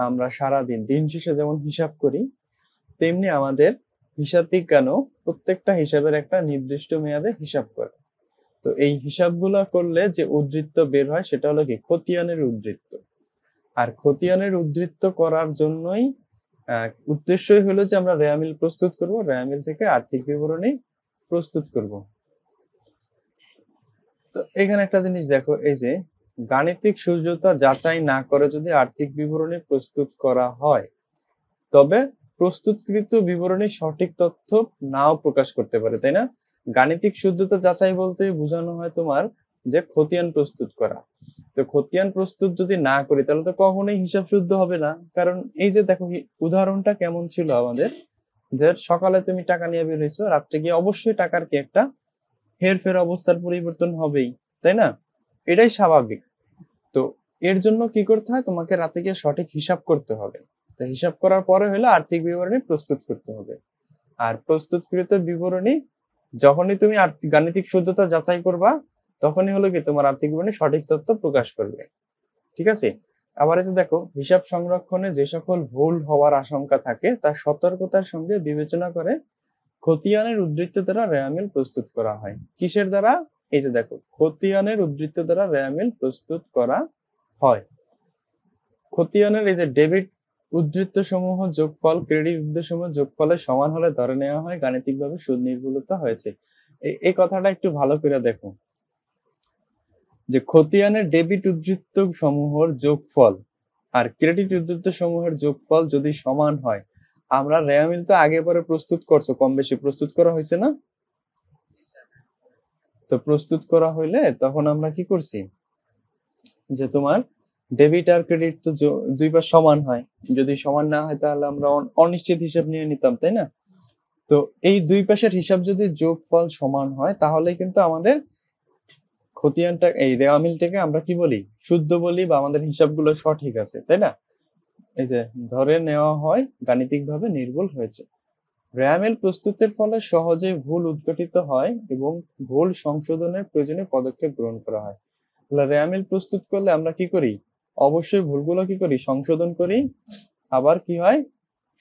আমরা সারাদিন দিন শেষে যেমন হিসাব করি, তেমনি আমাদের হিসাব বিজ্ঞানও প্রত্যেকটা হিসাবের একটা নির্দিষ্ট মেয়াদে হিসাব করে। তো এই হিসাবগুলা করলে যে উদ্ধৃত্ত বের হয় সেটা হলো কি খতিয়ানের উদ্ধৃত্ত। আর খতিয়ানের উদ্ধৃত্ত করার জন্যই উদ্দেশ্যই হলো যে আমরা রেয়ামিল প্রস্তুত করব, রেয়ামিল থেকে আর্থিক বিবরণী প্রস্তুত করব। তো এখানে একটা জিনিস দেখো, এই যে গাণিতিক সূর্যতা যাচাই না করে যদি আর্থিক বিবরণী প্রস্তুত করা হয়, তবে প্রস্তুতকৃত বিবরণী সঠিক তথ্য নাও প্রকাশ করতে পারে, তাই না? গাণিতিক শুদ্ধতা যাচাই বলতে বোঝানো হয় তোমার যে খতিয়ান প্রস্তুত করা। তো খতিয়ান প্রস্তুত যদি না করি তাহলে তো কখনোই হিসাব শুদ্ধ হবে না। কারণ এই যে দেখো উদাহরণটা কেমন ছিল আমাদের, যে সকালে তুমি টাকা নিয়ে বের হয়েছো, রাত্রে গিয়ে অবশ্যই টাকার কি একটা হেরফের অবস্থার পরিবর্তন হবেই, তাই না? এটাই স্বাভাবিক। তো এর জন্য কি করতে হয়, তোমাকে রাতে গিয়ে সঠিক হিসাব করতে হবে। তো হিসাব করার পরে হলো আর্থিক বিবরণী প্রস্তুত করতে হবে। আর প্রস্তুতকৃত বিবরণী যখনই তুমি গাণিতিক শুদ্ধতা যাচাই করবা, তখনই হলো কি তোমার আর্থিক বিবরণী সঠিক তথ্য প্রকাশ করবে। ঠিক আছে? আবার এসে দেখো, হিসাব সংরক্ষণে যে সকল ভুল হওয়ার আশঙ্কা থাকে তা সতর্কতার সঙ্গে বিবেচনা করে খতিয়ানের উদ্ধৃত্ত দ্বারা রেয়ামিল প্রস্তুত করা হয়। কিসের দ্বারা? এই যে দেখো, খতিয়ানের উদ্ধৃত্ত দ্বারা রেয়ামিল প্রস্তুত করা হয়। খতিয়ানের এই যে ডেবিট উদ্ধৃত্ত সমূহ যোগফল ক্রেডিট উদ্ধৃত্ত সমূহ যোগফলের সমান হলে ধরে নেওয়া হয় গাণিতিকভাবে সুদ নির্ভুলতা হয়েছে। এই কথাটা একটু ভালো করে দেখো, যে খতিয়ানের ডেবিট উদ্ধৃত্ত সমূহের যোগফল আর ক্রেডিট উদ্ধৃত্ত সমূহের যোগফল যদি সমান হয়, আমরা রেয়ামিল তো আগে পরে প্রস্তুত করছো, কম বেশি প্রস্তুত করা হয়েছে না? তো প্রস্তুত করা হইলে তখন আমরা কি করছি, যে তোমার ডেবিট আর ক্রেডিট তো দুই পাশ সমান হয়, যদি সমান না হয় তাহলে আমরা অনিশ্চিত হিসাব নিয়ে নিতাম, তাই না? তো এই দুই পাশের হিসাব যদি যোগফল সমান হয়, তাহলে কিন্তু আমাদের খতিয়ানটা এই রেওয়ামিলটাকে আমরা কি বলি, শুদ্ধ বলি, বা আমাদের হিসাবগুলো সঠিক আছে, তাই না? এই যে ধরে নেওয়া হয় গাণিতিকভাবে নির্ভুল হয়েছে। রেয়ামিল প্রস্তুতের ফলে সহজে ভুল উদ্ঘাটিত হয় এবং ভুল সংশোধনের প্রয়োজনীয় পদক্ষেপ গ্রহণ করা হয়। তাহলে রেয়ামিল প্রস্তুত করলে আমরা কি করি, অবশ্যই ভুলগুলো কি করি, সংশোধন করি। আবার কি হয়,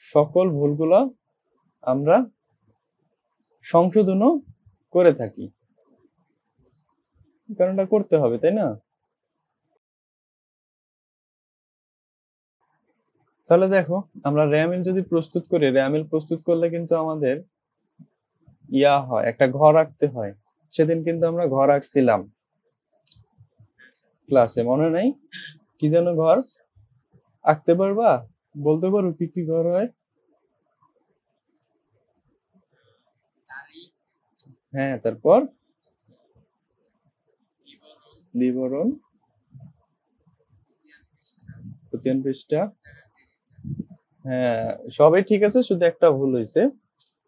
সকল ভুলগুলো আমরা সংশোধনও করে থাকি। কারণটা করতে হবে, তাই না? তাহলে দেখো, আমরা রেয়ামিল যদি প্রস্তুত করি, রেয়ামিল প্রস্তুত করলে কিন্তু আমাদের হয়, একটা ঘর আঁকতে হয়। সেদিন কিন্তু আমরা ঘর আঁকছিলাম ক্লাসে, মনে নাই? কি যেন ঘর আঁকতে পারবা? বলতে পারো কি কি ঘর হয়? হ্যাঁ, তারপর বিবরণ, খতিয়ান পৃষ্ঠা। হ্যাঁ, সবই ঠিক আছে, শুধু একটা ভুল হয়েছে।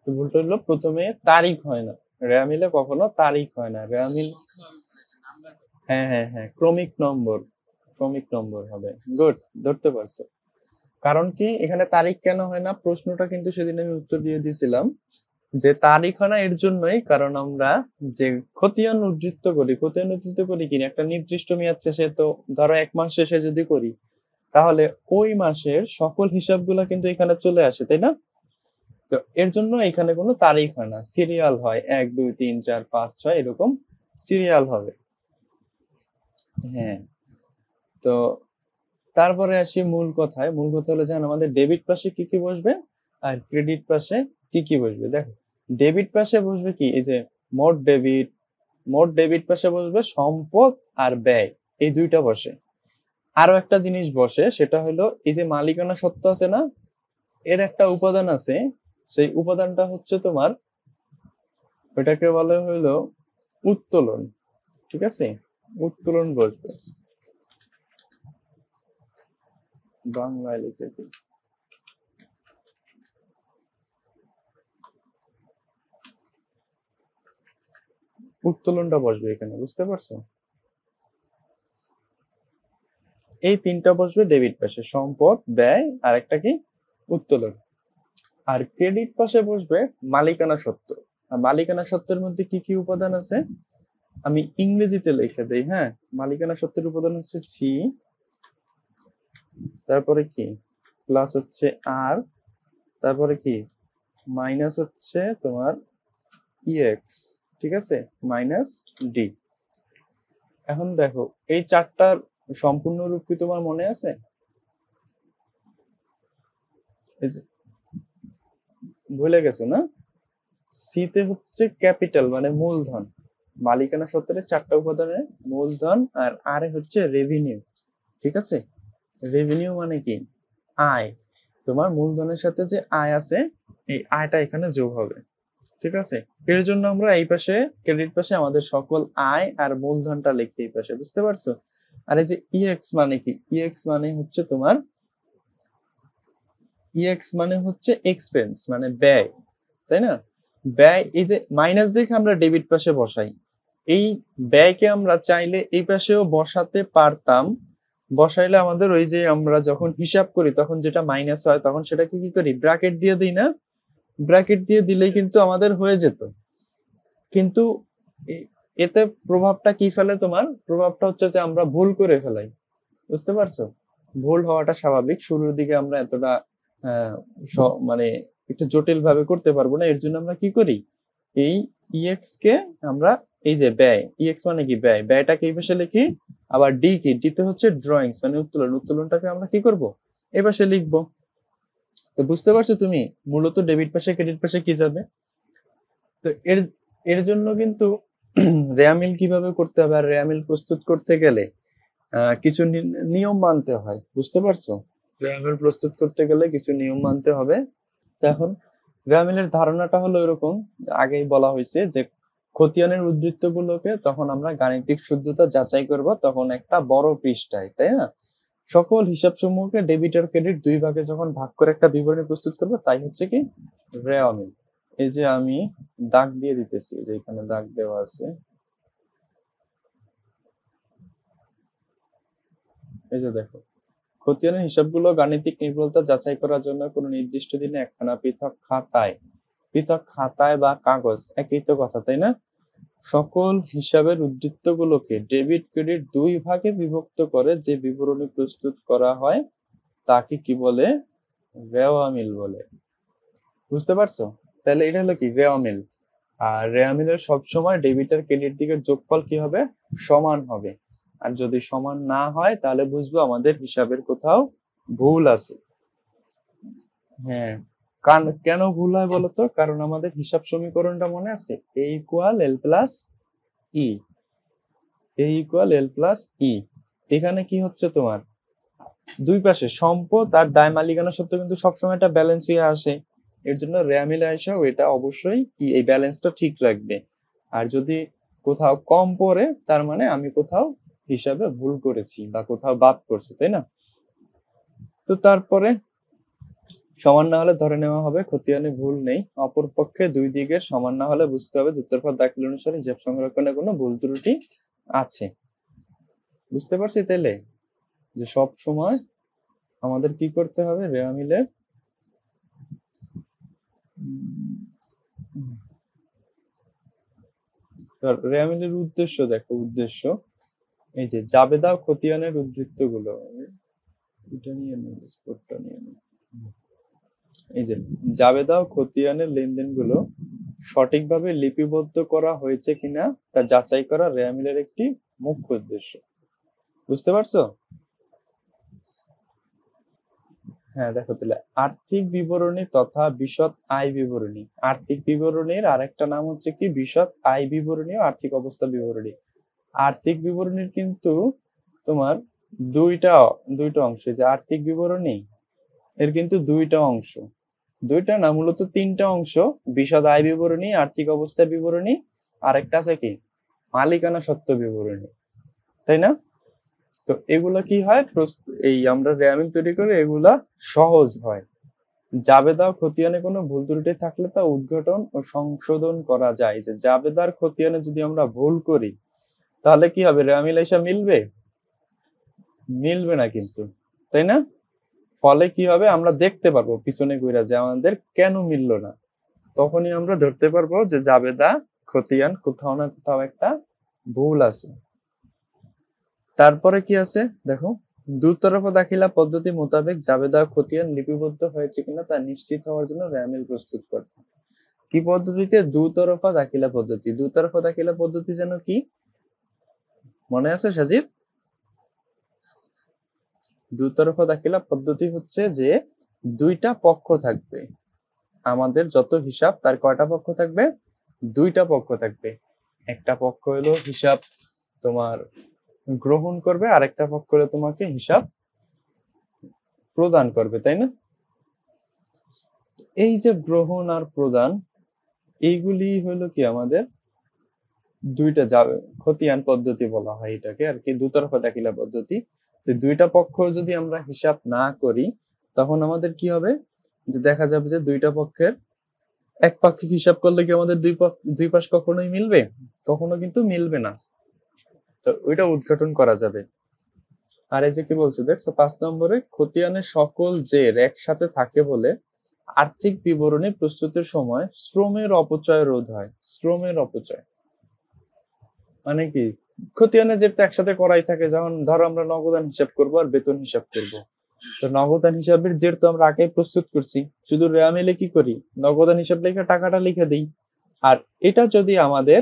ভুলটা হলো প্রথমে তারিখ হয় না, রেয়ামিলে কখনো তারিখ হয় না। রেয়ামিল, হ্যাঁ হ্যাঁ হ্যাঁ, ক্রমিক নম্বর, ক্রমিক নম্বর হবে। গুড, ধরতে পারছো। কারণ কি এখানে তারিখ কেন হয় না, প্রশ্নটা কিন্তু সেদিন আমি উত্তর দিয়ে দিয়েছিলাম, যে তারিখ হয় না এর জন্যই কারণ আমরা যে খতিয়ান উদ্ধৃত্ত করি, খতিয়ান উদ্ধৃত্ত করি কিনা একটা নির্দিষ্ট মেয়াদ শেষে, তো ধরো 1 মাস শেষে যদি করি, তাহলে ওই মাসের সকল হিসাবগুলো কিন্তু এখানে চলে আসে, তাই না? তো এর জন্য এখানে কোনো তারিখ হয় না, সিরিয়াল হয়, 1 2 3 4 5 6 এরকম সিরিয়াল হবে। হ্যাঁ, তো তারপরে আসি মূল কথায়। মূল কথা হলো যে আমাদের ডেবিট পাশে কি কি বসবে আর ক্রেডিট পাশে কি কি বসবে। দেখো, ডেবিট পাশে বসবে কি, এই যে মোট ডেবিট, মোট ডেবিট পাশে বসবে সম্পদ আর ব্যয়, এই দুইটা বসে। আরো একটা জিনিস বসে, সেটা হলো এই যে মালিকানা সত্ত্ব আছে না, এর একটা উপাদান আছে, সেই উপাদানটা হচ্ছে তোমার, ওটাকে বলা হলো উত্তোলন। ঠিক আছে, উত্তোলন বসবে, বাংলায় লিখে দিই। উত্তোলনটা বসবে এখানে, বুঝতে পারছো? এই তিনটা বসবে ডেবিট পাশে, সম্পদ, ব্যয়, আর একটা কি, উত্তোলন। আর ক্রেডিট পাশে বসবে মালিকানা সত্ত্ব। আর মালিকানা সত্ত্বের মধ্যে কি কি উপাদান আছে আমি ইংরেজিতে লিখে দেই। হ্যাঁ, মালিকানা সত্ত্বের উপাদান হচ্ছে ছি, তারপরে কি, প্লাস হচ্ছে আর, তারপরে কি মাইনাস হচ্ছে তোমার ইএক্স, ঠিক আছে, মাইনাস ডি। এখন দেখো এই চারটার সম্পূর্ণ রূপ কি তোমার মনে আছে? ভুলে গেছো না? সি তে হচ্ছে ক্যাপিটাল মানে মূলধন, মালিকানা সত্ত্বের চারটা উপাদানের মূলধন, আর আর হচ্ছে রেভিনিউ, ঠিক আছে। রেভিনিউ মানে কি আয়, তোমার মূলধনের সাথে যে আয় আছে এই আয়টা এখানে যোগ হবে, ঠিক আছে। এর জন্য আমরা এই পাশে ক্রেডিট পাশে আমাদের সকল আয় আর মূলধনটা লিখি এই পাশে, বুঝতে পারছো। আর এই যে ইএক্স মানে কি, ইএক্স মানে হচ্ছে তোমার, ইএক্স মানে হচ্ছে এক্সপেন্স মানে ব্যয়, তাই না। ব্যয়, এই যে মাইনাস দেখে আমরা ডেবিট পাশে বসাই, এই ব্যয়কে আমরা চাইলে এই পাশেও বসাতে পারতাম, বসাইলে আমাদের ওই যে আমরা যখন হিসাব করি তখন যেটা মাইনাস হয় তখন সেটাকে কি করি ব্র্যাকেট দিয়ে দিই না, ব্র্যাকেট দিয়ে দিলেই কিন্তু আমাদের হয়ে যেত। কিন্তু এতে প্রভাবটা কি ফেলে, তোমার প্রভাবটা হচ্ছে যে আমরা ভুল করে ফেলাই, বুঝতে পারছো। ভুল হওয়াটা স্বাভাবিক, শুরুর দিকে আমরা এতটা মানে একটু জটিল ভাবে করতে পারবো না, এর জন্য আমরা কি করি এই ইএক্স কে আমরা এই যে ব্যয়, ইএক্স মানে কি ব্যয়, ব্যয়টাকে এই পাশে লিখি, আবার ডি কি, ডিতে হচ্ছে ড্রয়িংস মানে উত্তোলন, উত্তোলনটাকে আমরা কি করব এই পাশে লিখবো। তো বুঝতে পারছো তুমি মূলত ডেবিট পাশে ক্রেডিট পাশে কি যাবে। তো এর এর জন্য কিন্তু রেয়ামিল কিভাবে করতে হবে, আর রেয়ামিল প্রস্তুত করতে গেলে কিছু নিয়ম মানতে হয়, বুঝতে পারছো। রেয়ামিল প্রস্তুত করতে গেলে কিছু নিয়ম মানতে হবে। তো এখন রেয়ামিলের ধারণাটা হলো এরকম, আগেই বলা হয়েছে যে খতিয়ানের উদ্ধৃত্ত গুলোকে তখন আমরা গাণিতিক শুদ্ধতা যাচাই করব তখন একটা বড় পৃষ্ঠায়, তাই না। সকল হিসাব সমূহকে ডেবিট আর ক্রেডিট দুই ভাগে যখন ভাগ করে একটা বিবরণী প্রস্তুত করবো তাই হচ্ছে কি রেয়ামিল। এই যে আমি দাগ দিয়ে দিতেছি, যে এখানে দাগ দেওয়া আছে, এই যে দেখো খতিয়ানের হিসাবগুলো গাণিতিক নির্ভুলতা যাচাই করার জন্য কোনো নির্দিষ্ট দিনে একখানা পৃথক খাতায় বা কাগজ, একই তো কথা, তাই না। সকল হিসাবের উদ্ধৃত্ত গুলোকে ডেবিট ক্রেডিট দুই ভাগে বিভক্ত করে যে বিবরণী প্রস্তুত করা হয় তাকে কি বলে রেওয়ামিল বলে, বুঝতে পারছো। তাহলে এটা হলো কি রেওয়ামিল। আর রেওয়ামিলের সবসময় ডেবিট আর ক্রেডিট দিকের যোগফল কি হবে সমান হবে, আর যদি সমান না হয় তাহলে বুঝবো আমাদের হিসাবের কোথাও ভুল আছে। হ্যাঁ, কেন ভুল হয় বলতো, কারণ আমাদের হিসাব সমীকরণটা মনে আছে এ ইকুয়াল এল প্লাস ই, এ ইকুয়াল এল প্লাস ই। এখানে কি হচ্ছে তোমার দুই পাশে সম্পদ আর দায় মালিকানা সত্ত্বে কিন্তু সবসময় একটা ব্যালেন্স হয়ে আসে, এর জন্য রেয়ামিল আইসাও এটা অবশ্যই কি এই ব্যালেন্সটা ঠিক রাখবে। আর যদি কোথাও কম পড়ে তার মানে আমি কোথাও হিসাবে ভুল করেছি বা কোথাও বাদ করছি, তাই না। তো তারপরে সমান না হলে ধরে নেওয়া হবে খতিয়ানে ভুল নেই, অপরপক্ষে দুই দিকের সমান না হলে বুঝতে হবে দুত্তরফা দাখিল অনুসারে হিসাব সংরক্ষণে কোনো ভুল ত্রুটি আছে, বুঝতে পারছি। তাইলে যে সব সময় আমাদের কি করতে হবে রেয়ামিলের রেয়ামিলের উদ্দেশ্য দেখো, উদ্দেশ্য এই যে জাবেদা ও খতিয়ানের উদ্ধৃত্ত গুলো, এটা নিয়ে নিই স্পটটা নিয়ে নিই, এই যে জাবেদা ও খতিয়ানের লেনদেন গুলো সঠিকভাবে লিপিবদ্ধ করা হয়েছে কিনা তা যাচাই করা রেয়ামিলের একটি মুখ্য উদ্দেশ্য, বুঝতে পারছো। হ্যাঁ দেখো তাহলে আর্থিক বিবরণী তথা বিশদ আয় বিবরণী, আর্থিক বিবরণীর আরেকটা নাম হচ্ছে কি বিশদ আয় বিবরণী ও আর্থিক অবস্থা বিবরণী। আর্থিক বিবরণীর কিন্তু তোমার দুইটা অংশ, যে আর্থিক বিবরণী এর কিন্তু দুইটা না মূলত তিনটা অংশ, বিশদ আয় বিবরণী, আর্থিক অবস্থা বিবরণী, আর একটা আছে কি মালিকানা সত্ত্ব বিবরণী, তাই না। তো এগুলা কি হয় এই আমরা রেয়ামিল তৈরি করে এগুলা সহজ হয়, জাবেদা খতিয়ানে কোনো ভুল ত্রুটি থাকলে তা উদ্ঘাটন ও সংশোধন করা যায়। যে জাবেদার খতিয়ানে যদি আমরা ভুল করি তাহলে কি হবে রেয়ামিল এসে মিলবে না কিন্তু, তাই না। ফলে কি হবে আমরা দেখতে পারবো পিছনে ঘুরে যে আমাদের কেন মিললো না, তখনই আমরা ধরতে পারবো যে জাবেদা খতিয়ান কোথাও না কোথাও একটা ভুল আছে। তারপরে কি আছে দেখো দুতরফা দাখিলা পদ্ধতি মোতাবেক জাবেদা খতিয়ান লিপিবদ্ধ হয়েছে কিনা তা নিশ্চিত হওয়ার জন্য র্যামিল প্রস্তুত করতে। কি পদ্ধতিতে? দুতরফা দাখিলা পদ্ধতি। দুতরফা দাখিলা পদ্ধতি যেন কি মনে আছে সাজিদ? দুতরফা দাখিলা পদ্ধতি হচ্ছে যে দুইটা পক্ষ থাকবে, আমাদের যত হিসাব তার কয়টা পক্ষ থাকবে? দুইটা পক্ষ থাকবে। একটা পক্ষ হলো হিসাব তোমার গ্রহণ করবে, আর একটা পক্ষ হলো তোমাকে হিসাব প্রদান করবে, তাই না? এই যে গ্রহণ আর প্রদান, এইগুলি হলো কি আমাদের দুইটা যাবে খতিয়ান পদ্ধতি বলা হয় এটাকে আর কি, দুতরফা দাখিলা পদ্ধতি। তো দুইটা পক্ষ যদি আমরা হিসাব না করি তখন আমাদের কি হবে, যে দেখা যাবে যে দুইটা পক্ষের এক পাক্ষিক হিসাব করলে কি আমাদের দুই পাশ কখনোই মিলবে? কখনো কিন্তু মিলবে না। তো ওইটা উদ্ঘাটন করা যাবে। আর এই যে কি বলছে দেখছো 5 নম্বরে, খতিয়ানের সকল জের একসাথে থাকে বলে আর্থিক বিবরণী প্রস্তুতের সময় শ্রমের অপচয় রোধ হয়। শ্রমের অপচয় মানে কি? খতিয়ানের জের তো একসাথে করাই থাকে, যেমন ধরো আমরা নগদান হিসাব করব আর বেতন হিসাব করব। তো নগদান হিসাবের জের তো আমরা আগে প্রস্তুত করছি, শুধু রেয়ামিলে কি করি, নগদান হিসাব লেখা টাকাটা লিখে দিই। আর এটা যদি আমাদের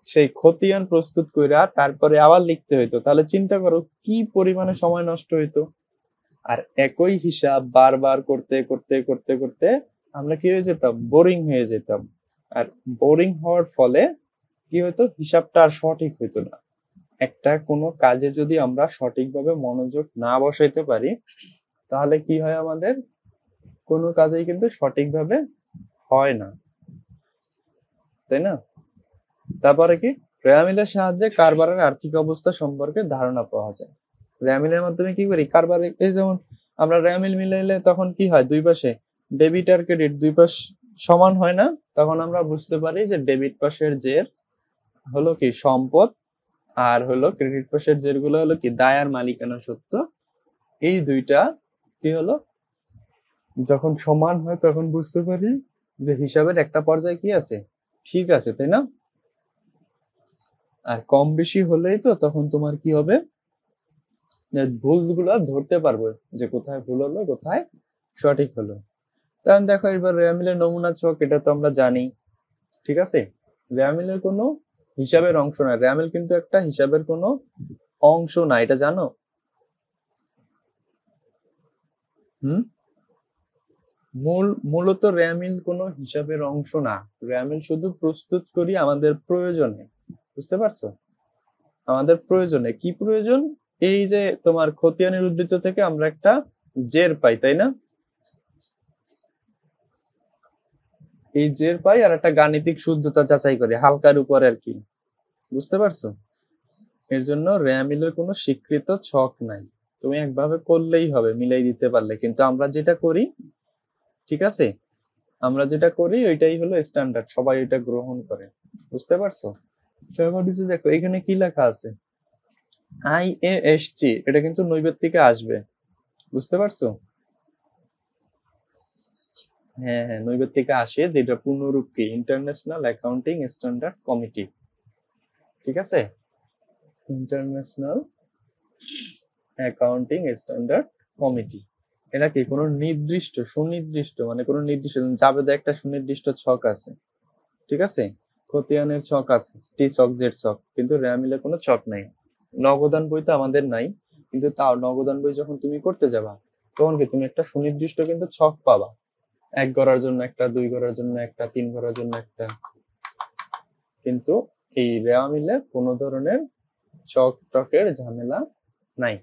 সেই খতিয়ান প্রস্তুত কইরা তারপরে আবার লিখতে হইতো, তাহলে চিন্তা করো কি পরিমাণে সময় নষ্ট হইতো। আর একই হিসাব বারবার করতে করতে করতে করতে আমরা কি হয়ে যেতাম? বোরিং হয়ে যেতাম। আর বোরিং হওয়ার ফলে কি হইতো? হিসাবটা আর সঠিক হইতো না। একটা কোনো কাজে যদি আমরা সঠিকভাবে মনোযোগ না বসাইতে পারি তাহলে কি হয়, আমাদের কোনো কাজেই কিন্তু সঠিকভাবে হয় না, তাই না? তারপরে কি, রেয়ামিলের সাহায্যে কারবারের আর্থিক অবস্থা সম্পর্কে ধারণা পাওয়া যায়। রেয়ামিলের মাধ্যমে কি করি, কারবারে এই যেমন আমরা রেয়ামিল মিলাইলে তখন কি হয়, দুই পাশে ডেবিট আর ক্রেডিট দুই পাশ সমান হয় না, তখন আমরা বুঝতে পারি যে ডেবিট পাশের জের হলো কি সম্পদ, আর হলো ক্রেডিট পাশের জেরগুলো হলো কি দায় আর মালিকানা সত্ত্ব। এই দুইটা কি হলো, যখন সমান হয় তখন বুঝতে পারি যে হিসাবের একটা পর্যায়ে কি আছে, ঠিক আছে, তাই না? আর কম বেশি হলেই তো তখন তোমার কি হবে, ভুলগুলো ধরতে পারবো যে কোথায় ভুল হলো কোথায় সঠিক হলো। তখন দেখো এবার রেয়ামিলের নমুনা ছক, এটা তো আমরা জানি, ঠিক আছে? রেয়ামিলের কোনো হিসাবের অংশ না, রেয়ামিল কিন্তু একটা হিসাবের কোনো অংশ না, এটা জানো? মূলত রেয়ামিল কোনো হিসাবের অংশ না, রেয়ামিল শুধু প্রস্তুত করি আমাদের প্রয়োজনে, বুঝতে পারছো? আমাদের প্রয়োজনে কি প্রয়োজন? এই যে তোমার খতিয়ানের উদ্ধৃত থেকে আমরা একটা জের পাই, তাই না? এই জের পাই আর একটা গাণিতিক শুদ্ধতা যাচাই করি হালকার উপরে আর কি, বুঝতে পারছো? এর জন্য রেয়ামিলের কোনো স্বীকৃত ছক নাই, তুমি একভাবে করলেই হবে মিলাই দিতে পারলে। কিন্তু আমরা যেটা করি, ঠিক আছে, আমরা যেটা করি ওইটাই হলো স্ট্যান্ডার্ড, সবাই এটা গ্রহণ করে, বুঝতে পারছো? দেখো এখানে কি লেখা আছে, IASC, এটা কিন্তু নৈবেদ থেকে আসবে, বুঝতে পারছো? হ্যাঁ হ্যাঁ, নৈবেদ থেকে আসে, যেটা পূর্ণরূপ কি ইন্টারন্যাশনাল অ্যাকাউন্টিং স্ট্যান্ডার্ড কমিটি, ঠিক আছে? International accounting standard committee. এটা কি কোনো নির্দিষ্ট সুনির্দিষ্ট মানে কোনো নির্দিষ্ট জাবেদা একটা সুনির্দিষ্ট ছক আছে, ঠিক আছে? খতিয়ানের ছক আছে, টি ছক জেড ছক, কিন্তু রেয়ামিলের কোনো ছক নাই। নগদান বই তো আমাদের নাই, কিন্তু তাও নগদান বই যখন তুমি করতে যাবা তখন কি তুমি একটা সুনির্দিষ্ট কিন্তু ছক পাবা, 1 গড়ার জন্য একটা, 2 গড়ার জন্য একটা, 3 গড়ার জন্য একটা। কিন্তু এই রেওয়ামিলে কোনো ধরনের ছক টকের ঝামেলা নাই।